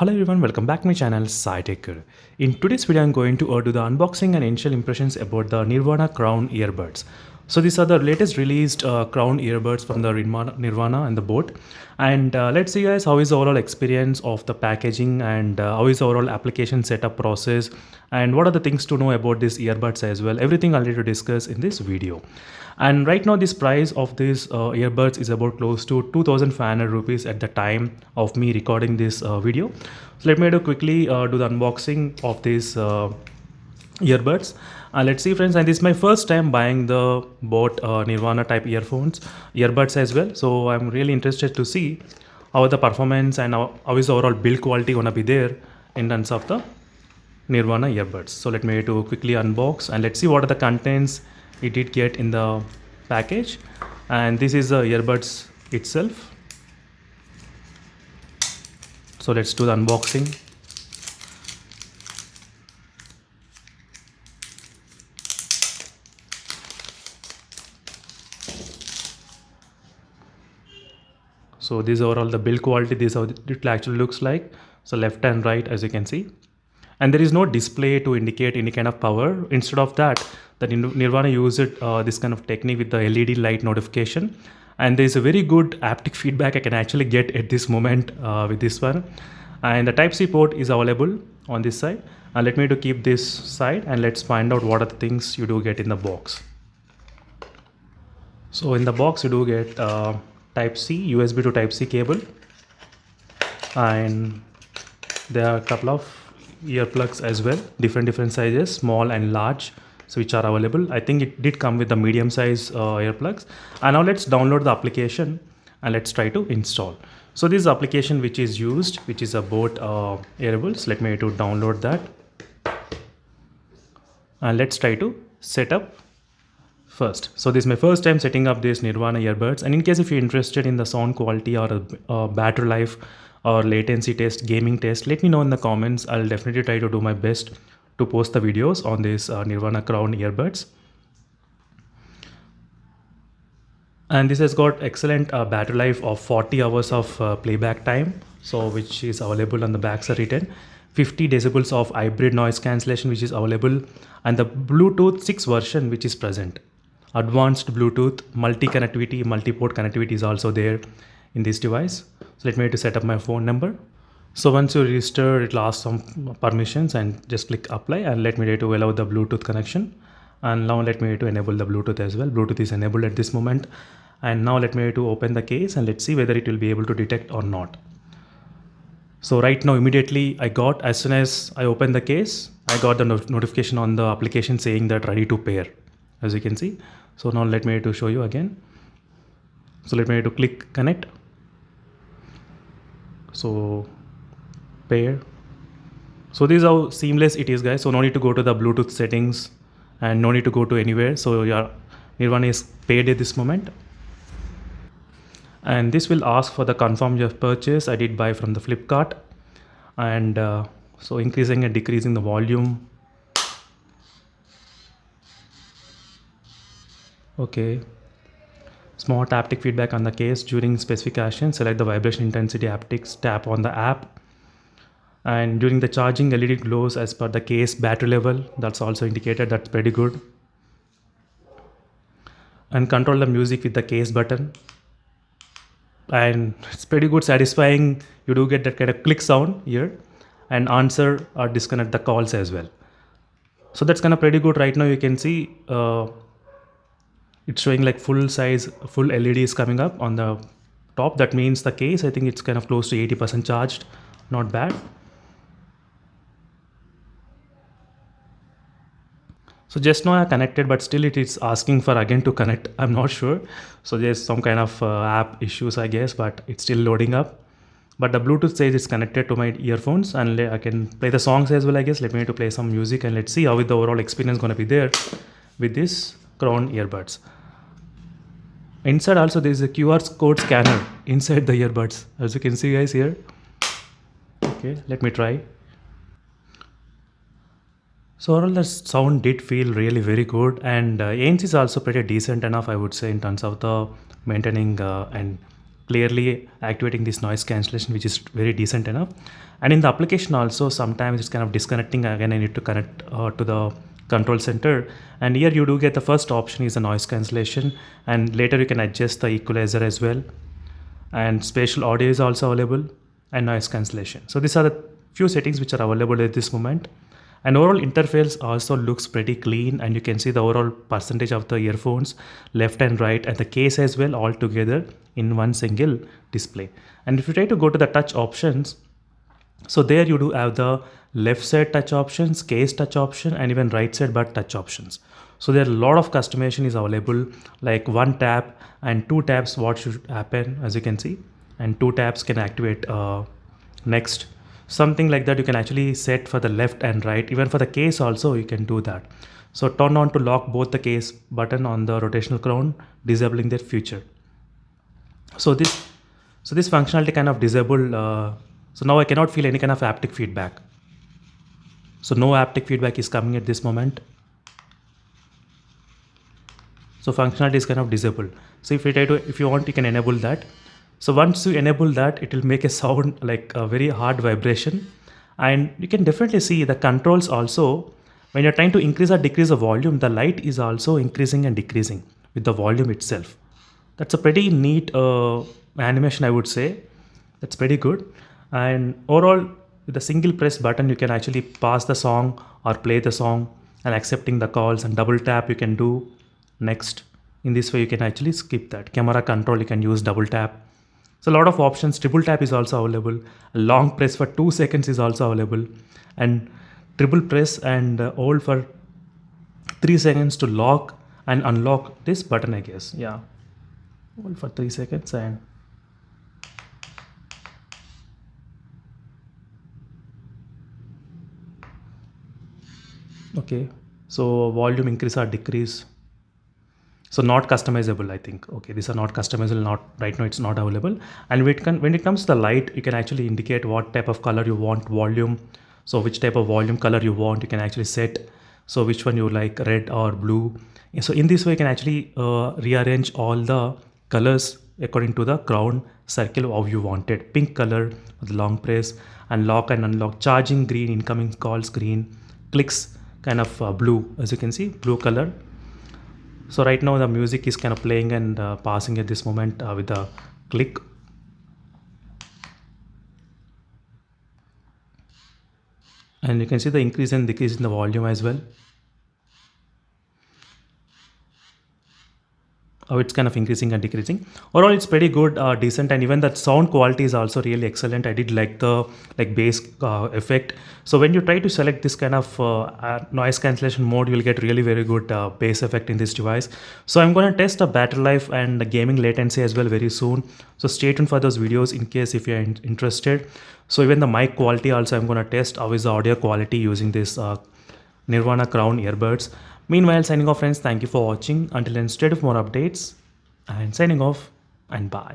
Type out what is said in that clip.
Hello everyone, welcome back to my channel SciTech. In today's video, I'm going to do the unboxing and initial impressions about the Nirvana Crown earbuds. So these are the latest released Crown earbuds from the Nirvana and the boat. And let's see guys how is the overall experience of the packaging and how is the overall application setup process and what are the things to know about these earbuds as well. Everything I'll need to discuss in this video. And right now this price of these earbuds is about close to 2500 rupees at the time of me recording this video. So let me quickly do the unboxing of these earbuds. Let's see friends, and this is my first time buying the boat Nirvana type earbuds as well. So I'm really interested to see how the performance and how is the overall build quality gonna be there in terms of the Nirvana earbuds. So let me quickly unbox and let's see what are the contents it did get in the package. And this is the earbuds itself. So let's do the unboxing. So these are all the build quality. This is how it actually looks like. So left and right, as you can see. And there is no display to indicate any kind of power. Instead of that, the Nirvana used this kind of technique with the LED light notification. And there is a very good haptic feedback I can actually get at this moment with this one. And the Type-C port is available on this side. And let me keep this side and let's find out what are the things you do get in the box. So in the box you do get Type-C, USB to Type-C cable, and there are a couple of earplugs as well, different sizes, small and large, so which are available. I think it did come with the medium size earplugs. And now let's download the application and let's try to install. So this application which is used, which is about Earbuds. Let me download that and let's try to set up first. So this is my first time setting up this Nirvana earbuds, and in case if you're interested in the sound quality or battery life or latency test, gaming test, let me know in the comments. I'll definitely try to do my best to post the videos on this Nirvana Crown earbuds. And this has got excellent battery life of 40 hours of playback time, so which is available on the back side written. 50 decibels of hybrid noise cancellation which is available, and the Bluetooth 6 version which is present. Advanced Bluetooth, multi-connectivity, multi-port connectivity is also there in this device. So let me set up my phone number. So once you register, it will ask some permissions and just click apply and let me to allow the Bluetooth connection. And now let me to enable the Bluetooth as well. Bluetooth is enabled at this moment. And now let me to open the case and let's see whether it will be able to detect or not. So right now immediately as soon as I opened the case, I got the notification on the application saying that ready to pair, as you can see. So now let me to show you again. So let me to click connect. So pair. So this is how seamless it is guys. So no need to go to the Bluetooth settings and no need to go to anywhere. So your Nirvana is paired at this moment. And this will ask for the confirm your purchase. I did buy from the Flipkart. And so increasing and decreasing the volume. Okay. Smart haptic feedback on the case during specific action. Select the vibration intensity haptics, tap on the app. And during the charging, LED glows as per the case battery level. That's also indicated. That's pretty good. And control the music with the case button. And it's pretty good, satisfying. You do get that kind of click sound here, and answer or disconnect the calls as well. So that's kind of pretty good. Right now you can see it's showing like full size, full LED is coming up on the top. That means the case, I think it's kind of close to 80% charged. Not bad. So just now I connected, but still it is asking for again to connect. I'm not sure. So there's some kind of app issues, I guess, but it's still loading up. But the Bluetooth says it's connected to my earphones and I can play the songs as well, I guess. Let me play some music and let's see how the overall experience going to be there with this Crown earbuds. Inside also there is a QR code scanner inside the earbuds, as you can see guys here. Okay, let me try. So overall the sound did feel really very good, and ANC is also pretty decent enough, I would say, in terms of the maintaining and clearly activating this noise cancellation, which is very decent enough. And in the application also, sometimes it's kind of disconnecting. Again, I need to connect to the control center, and here you do get the first option is the noise cancellation, and later you can adjust the equalizer as well, and spatial audio is also available, and noise cancellation. So these are the few settings which are available at this moment. And overall interface also looks pretty clean, and you can see the overall percentage of the earphones left and right, and the case as well, all together in one single display. And if you try to go to the touch options, so there you do have the left side touch options, case touch option, and even right side but touch options. So there are a lot of customization is available, like one tap and two taps what should happen, as you can see, and two taps can activate next, something like that. You can actually set for the left and right. Even for the case also you can do that. So turn on to lock both the case button on the rotational crown, disabling their feature. So this functionality kind of disabled. So now I cannot feel any kind of haptic feedback. So no haptic feedback is coming at this moment. So functionality is kind of disabled. So if you want, you can enable that. So once you enable that, it will make a sound like a very hard vibration. And you can definitely see the controls also, when you're trying to increase or decrease the volume, the light is also increasing and decreasing with the volume itself. That's a pretty neat animation, I would say. That's pretty good. And overall, with a single press button, you can actually pause the song or play the song, and accepting the calls, and double tap you can do next. In this way, you can actually skip that. Camera control, you can use double tap. So a lot of options. Triple tap is also available. A long press for 2 seconds is also available, and triple press and hold for 3 seconds to lock and unlock this button, I guess. Yeah, hold for 3 seconds and okay. So volume increase or decrease. So not customizable, I think. Okay, these are not customizable. Not right now, it's not available. And when it comes to the light, you can actually indicate what type of color you want, volume. So which type of volume color you want, you can actually set. So which one you like, red or blue. So in this way, you can actually rearrange all the colors according to the crown circle how you wanted. Pink color with long press, and lock and unlock. Charging green, incoming calls green, clicks kind of blue, as you can see, blue color. So right now the music is kind of playing and passing at this moment with the click. And you can see the increase and decrease in the volume as well. How it's kind of increasing and decreasing. Overall, it's pretty good, decent, and even that sound quality is also really excellent. I did like the bass effect. So when you try to select this kind of noise cancellation mode, you'll get really very good bass effect in this device. So I'm going to test the battery life and the gaming latency as well very soon. So stay tuned for those videos in case if you're interested. So even the mic quality also I'm going to test. How is the audio quality using this Nirvana Crown earbuds. Meanwhile, signing off friends, thank you for watching. Until then, stay tuned for more updates, and signing off, and bye.